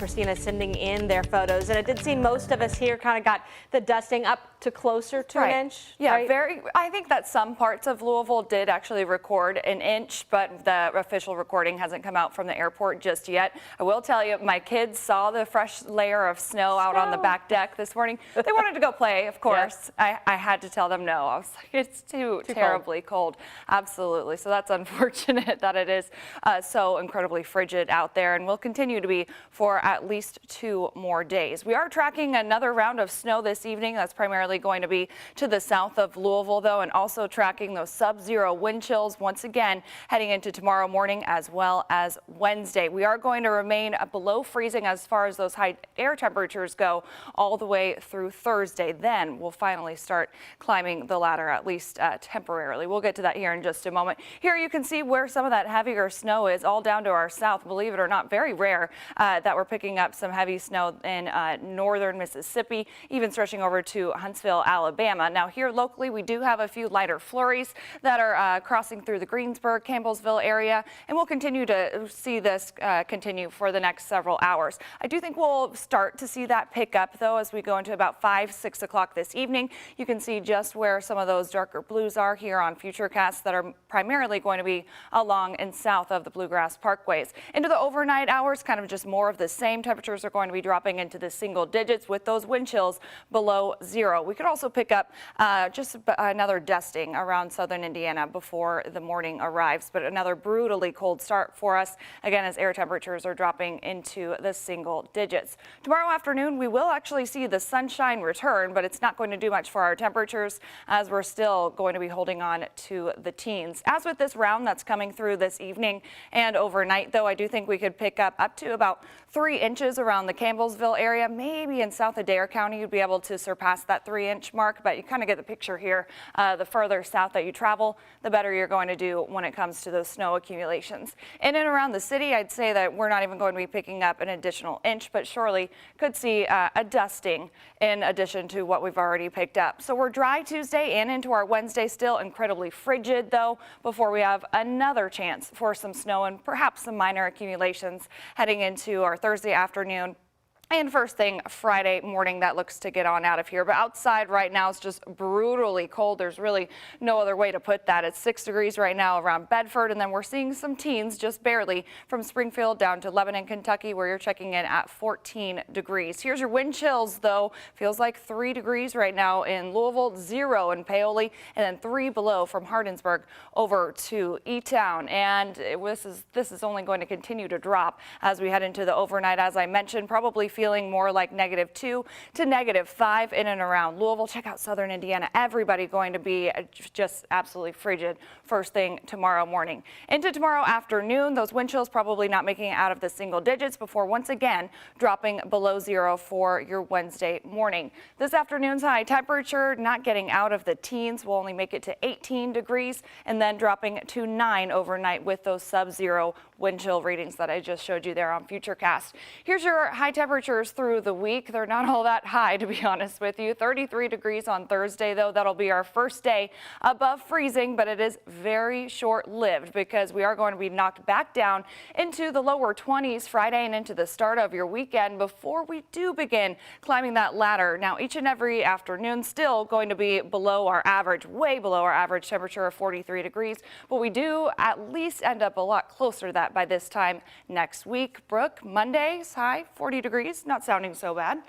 Christina sending in their photos. And it did seem most of us here kind of got the dusting up to closer to an inch. Yeah, right? I think that some parts of Louisville did actually record an inch, but the official recording hasn't come out from the airport just yet. I will tell you, my kids saw the fresh layer of snow out on the back deck this morning. They wanted to go play, of course. Yes. I had to tell them no. I was like, it's too terribly cold. Absolutely. So that's unfortunate that it is so incredibly frigid out there, and will continue to be for at least 2 more days. We are tracking another round of snow this evening. That's primarily going to be to the south of Louisville, though, and also tracking those sub-zero wind chills once again heading into tomorrow morning as well as Wednesday. We are going to remain below freezing as far as those high air temperatures go all the way through Thursday. Then we'll finally start climbing the ladder, at least temporarily. We'll get to that here in just a moment. Here you can see where some of that heavier snow is, all down to our south. Believe it or not, very rare that we're picking up some heavy snow in northern Mississippi, even stretching over to Huntsville, Alabama. Now here locally, we do have a few lighter flurries that are crossing through the Greensburg, Campbellsville area, and we'll continue to see this continue for the next several hours. I do think we'll start to see that pick up, though, as we go into about 5-6 o'clock this evening. You can see just where some of those darker blues are here on Futurecast that are primarily going to be along and south of the Bluegrass Parkways. Into the overnight hours, kind of just more of the same. Temperatures are going to be dropping into the single digits with those wind chills below zero. We could also pick up just another dusting around southern Indiana before the morning arrives, but another brutally cold start for us, again, as air temperatures are dropping into the single digits. Tomorrow afternoon, we will actually see the sunshine return, but it's not going to do much for our temperatures as we're still going to be holding on to the teens. As with this round that's coming through this evening and overnight, though, I do think we could pick up to about 3 inches around the Campbellsville area. Maybe in south Adair County, you'd be able to surpass that 3-inch mark, but you kind of get the picture here. The further south that you travel, the better you're going to do when it comes to those snow accumulations. In and around the city, I'd say that we're not even going to be picking up an additional inch, but surely could see a dusting in addition to what we've already picked up. So we're dry Tuesday and into our Wednesday, still incredibly frigid, though, before we have another chance for some snow and perhaps some minor accumulations heading into our Thursday afternoon and first thing Friday morning. That looks to get on out of here. But outside right now, it's just brutally cold. There's really no other way to put that. It's 6 degrees right now around Bedford, and then we're seeing some teens just barely from Springfield down to Lebanon, Kentucky, where you're checking in at 14 degrees. Here's your wind chills, though. Feels like 3 degrees right now in Louisville, 0 in Paoli, and then 3 below from Hardinsburg over to E-Town. And this is only going to continue to drop as we head into the overnight. As I mentioned, probably feeling more like -2 to -5 in and around Louisville. Check out southern Indiana. Everybody going to be just absolutely frigid first thing tomorrow morning. Into tomorrow afternoon, those wind chills probably not making it out of the single digits before once again dropping below 0 for your Wednesday morning. This afternoon's high temperature not getting out of the teens. Will only make it to 18 degrees and then dropping to 9 overnight with those sub-zero wind chill readings that I just showed you there on Futurecast. Here's your high temperatures through the week. They're not all that high, to be honest with you. 33 degrees on Thursday, though. That'll be our first day above freezing, but it is very short-lived because we are going to be knocked back down into the lower 20s Friday and into the start of your weekend before we do begin climbing that ladder. Now, each and every afternoon still going to be below our average, way below our average temperature of 43 degrees, but we do at least end up a lot closer to that by this time next week. Brooke, Monday's high 40 degrees. Not sounding so bad.